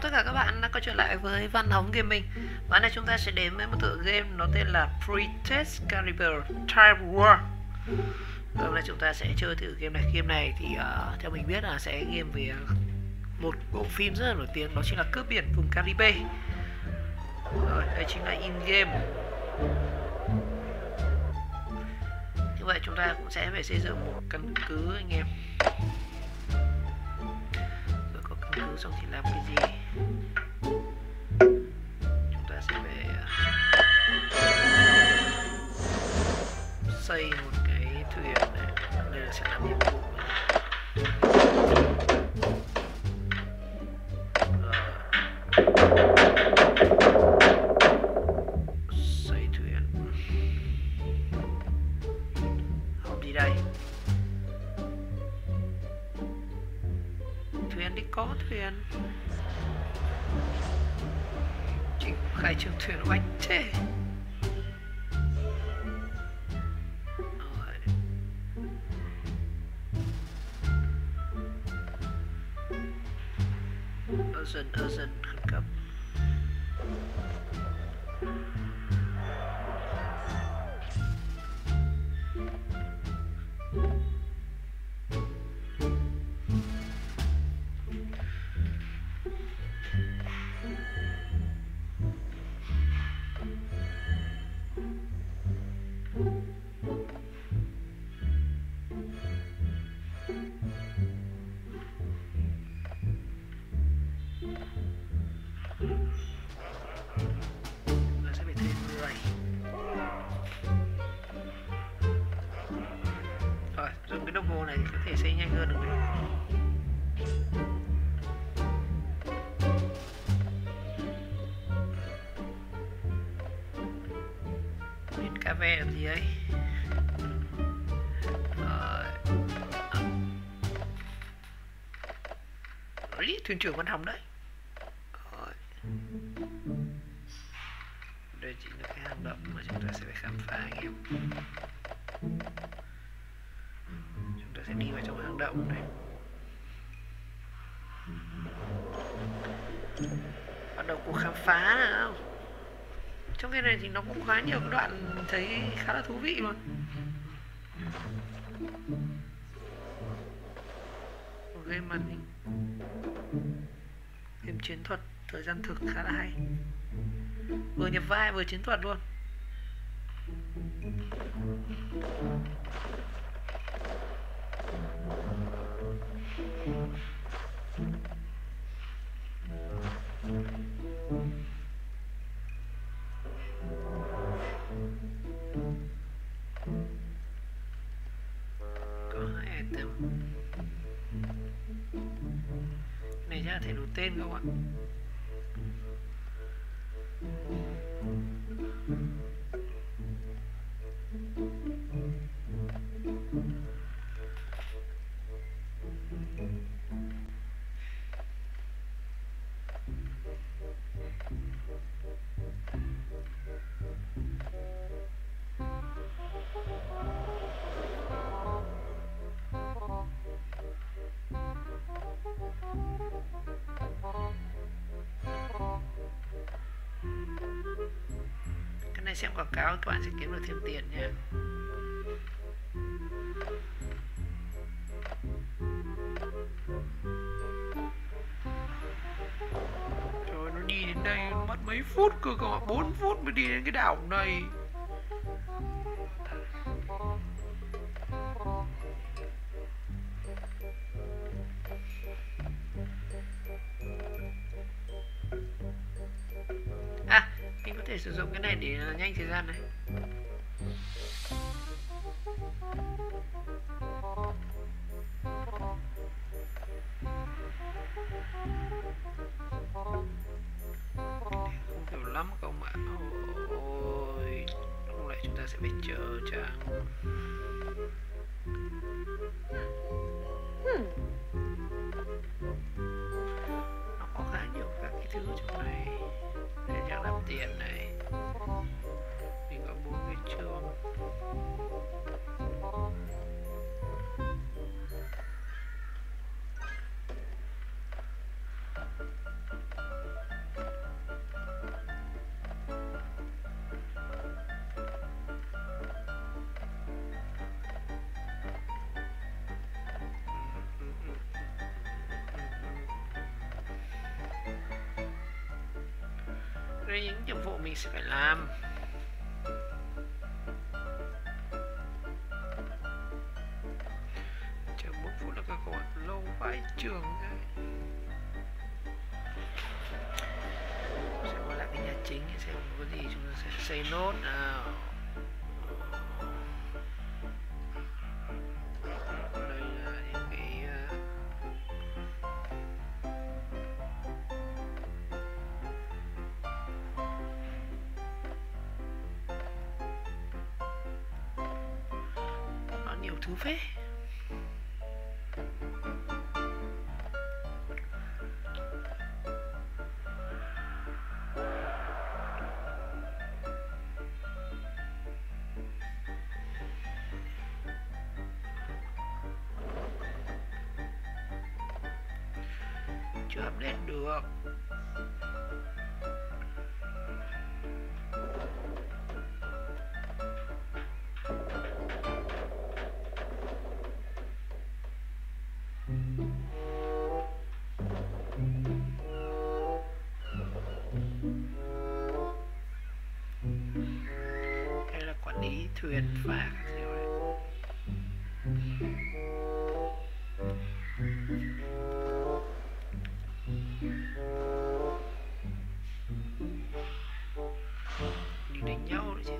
chào tất cả các bạn đã quay trở lại với Văn Hóng Gaming. Và hôm nay chúng ta sẽ đến với một tựa game nó tên là Excalibur Time War. Hôm nay chúng ta sẽ chơi thử game này. Game này thì theo mình biết là sẽ game về một bộ phim rất là nổi tiếng, đó chính là Cướp biển vùng Caribe. Rồi, đây chính là in game. Như vậy chúng ta cũng sẽ phải xây dựng một căn cứ anh em. Rồi có căn cứ xong thì làm cái gì? Chúng ta sẽ phải xây một cái thuyền này. Đây là sẽ làm nhiệm vụ này. Xây thuyền. Học gì đây? Thuyền đi, có thuyền. Chỉ khai trương thuyền oanh thế. Urgent khẩn cấp. Dùng cái đồng hồ này thì có thể xây nhanh hơn được đấy. Đến cà phê làm gì ấy? Thuyền trưởng Văn Hồng đấy. Rồi. Đây chính là cái hang động mà chúng ta sẽ phải khám phá anh em. Chúng ta sẽ đi vào trong hang động này. Bắt đầu cuộc khám phá nào. Trong cái này thì nó cũng khá nhiều đoạn mình thấy khá là thú vị luôn. Một game màn hình, game chiến thuật thời gian thực khá là hay, vừa nhập vai vừa chiến thuật luôn. Có 2 item. Này chắc là thể đổi tên không ạ? Cái này xem quảng cáo các bạn sẽ kiếm được thêm tiền nha. Trời, nó đi đến đây nó mất mấy phút cơ, có 4 phút mới đi đến cái đảo này. À, mình có thể sử dụng cái này để nhanh thời gian này. Không hiểu lắm không ạ. Ôi, lúc này chúng ta sẽ phải chờ chăng. Nó có khá nhiều các cái thứ trong này để chắc làm tiền này. Mình có 4 cái chương. Đây những nhiệm vụ mình sẽ phải làm. Chờ 4 phút là các bạn, lâu vãi trường ấy. Sẽ quay lại cái nhà chính xem có gì chúng ta sẽ xây nốt nào. Đây là những cái nó nhiều thứ phết. Chưa update được. Đây là quản lý thuyền phà các kiểu đấy. Đi đánh nhau đấy chứ.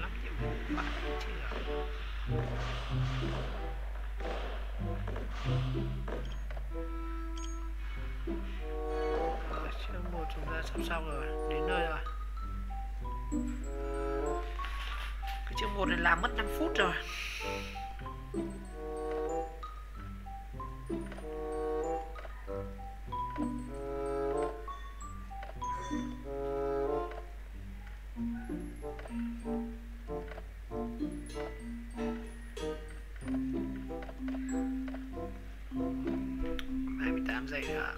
Lắm nhiệm vụ phải chứ. Chương 1 chúng ta sắp xong rồi, đến nơi rồi. Cái chương 1 này làm mất 5 phút rồi. Giây nữa.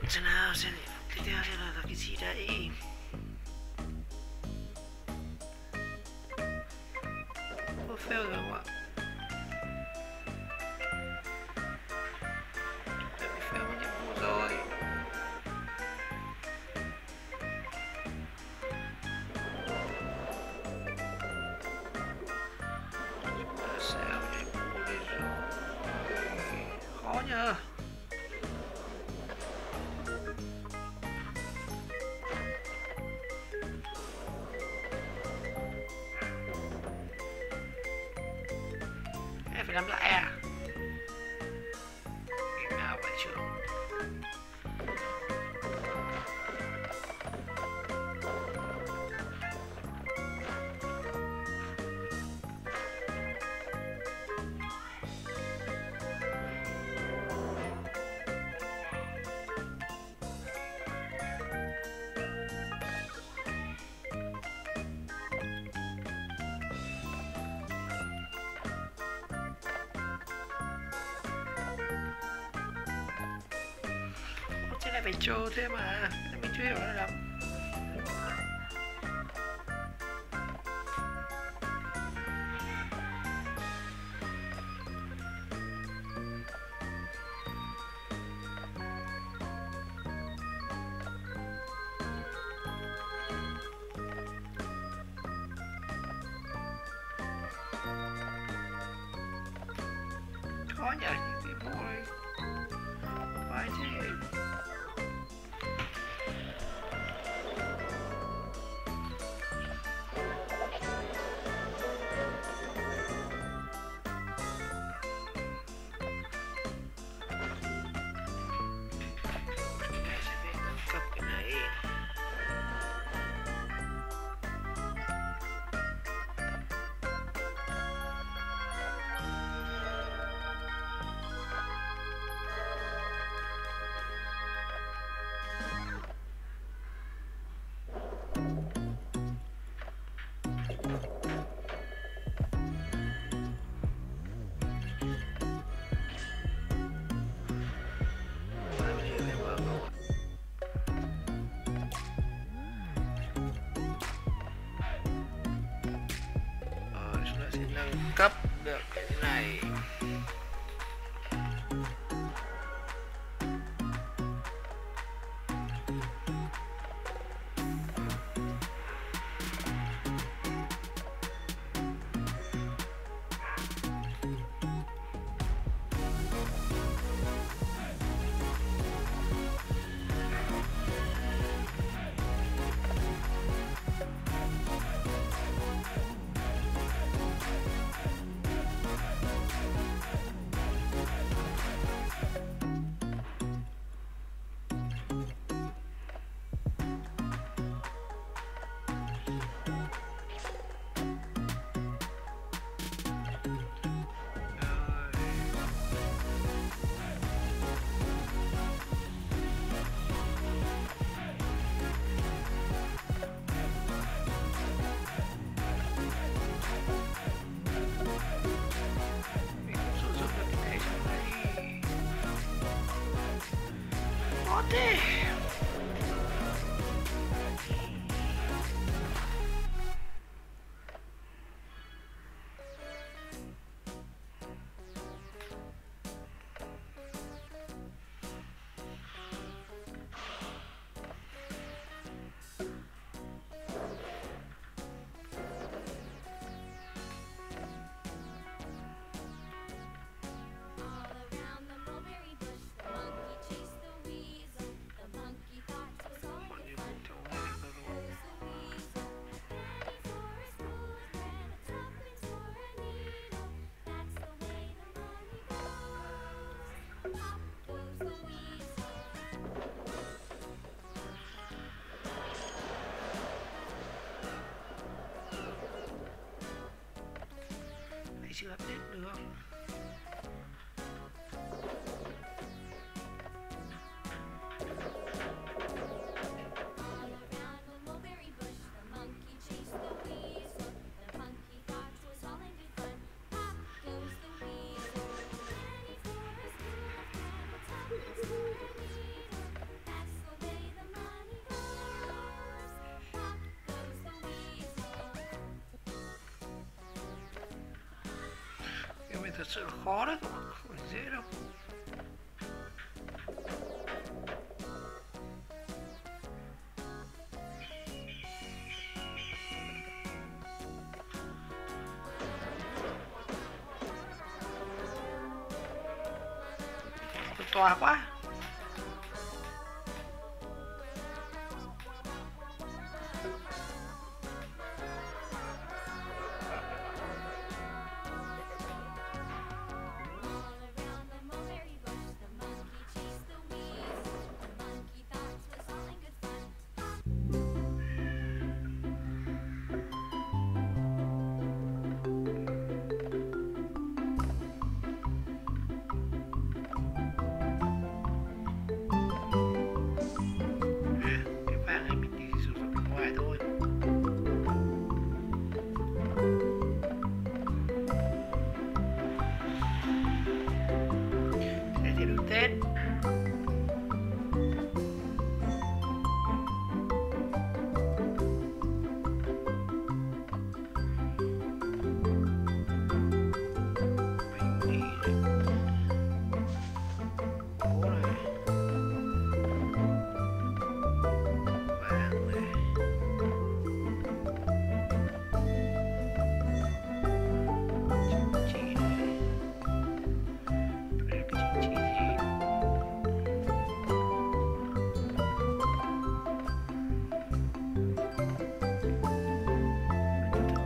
Xem nào, xem tiếp theo xem là cái gì đây. Fail rồi không ạ? Đã bị fail một nhiệm vụ rồi. Sao nhiệm vụ đây rồi? Khó nhờ. Phải làm lại à? Cái nào vậy chứ? Thế này phải trâu thế mà, mình chưa hiểu nó lắm. Khó nhờ những cái vụ này. Phải chứ. cấp được cái này. Thế chưa update được. Cái này thật sự là khó đấy, không phải dễ đâu. Tòa quá. Tết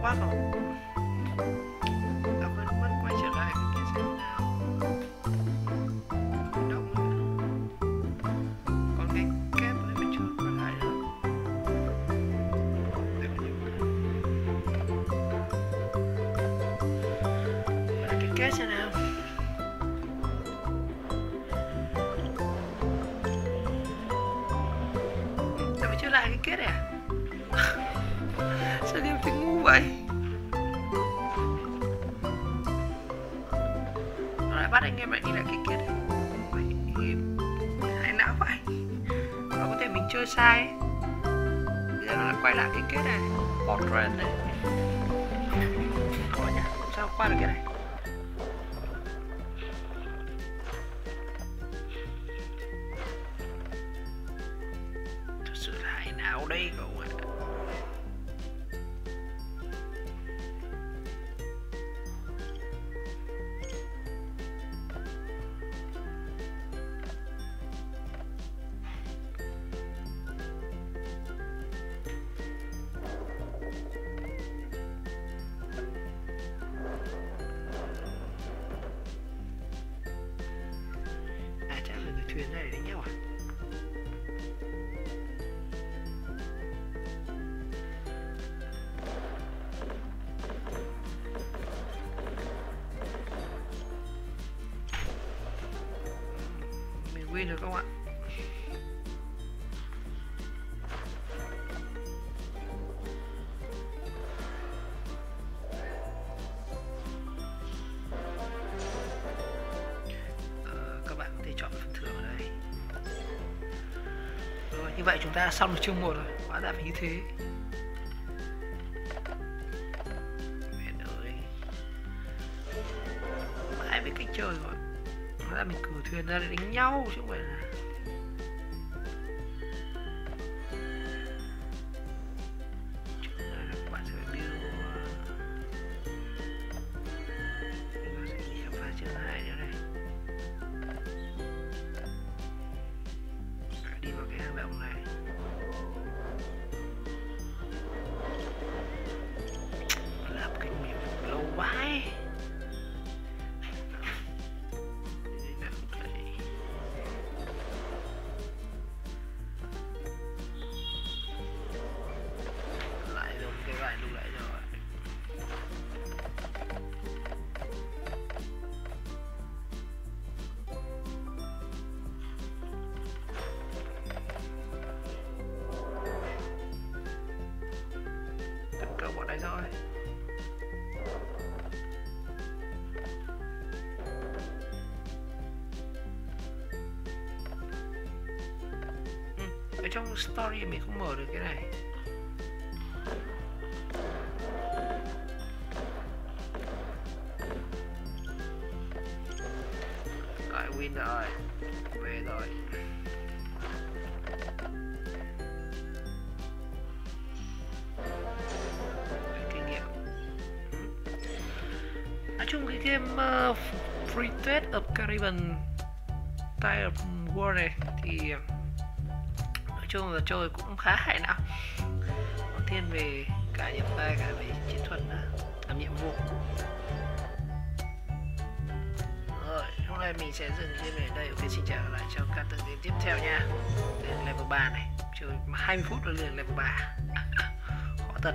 quá rồi. Đọc ơn mất quay trở lại cái kia xem nào. Động còn cái kép này mình chưa quay lại được. Để mình cái kết xem nào. Để mình chưa lại cái kết này à? Sao game thì ngu vậy? Nó lại bắt anh em lại đi lại cái kết. Hãy não vậy. Và có thể mình chơi sai ấy. Bây giờ nó lại quay lại cái kết này. Portrait này. Có nhỉ? Sao sao qua được cái này. Thật sự là hại não đây cậu ạ. Thuyền này đánh nhau à? Mình win được không ạ? Các bạn có thể chọn phần thưởng ở đây. Rồi, như vậy chúng ta xong được chương 1 rồi. Hóa ra phải như thế. Mẹ ơi, mãi biết cách chơi rồi. Hóa ra mình cử thuyền ra để đánh nhau chứ không phải là các bạn sẽ phải build. Chúng ta sẽ khám phá chương 2 nữa này. Đi vào cái hang động này. Làm cái miệng lâu quá ấy. Lại rồi, cái lại lúc lại rồi. Tấn công bọn này rồi. Ở trong story mình không mở được cái này. Lại win rồi. Về rồi. Kinh nghiệm. Nói chung cái game Free Trade of Caribbean Tide War này thì nói chung là chơi cũng khá hài não. Nó thiên về cả nhập vai cả về chiến thuật nữa, làm nhiệm vụ. Rồi, hôm nay mình sẽ dừng game này ở đây. Ok, xin chào lại trong các tựa game tiếp theo nha. Lên level 3 này, chơi 20 phút rồi lên level 3. Khó thật.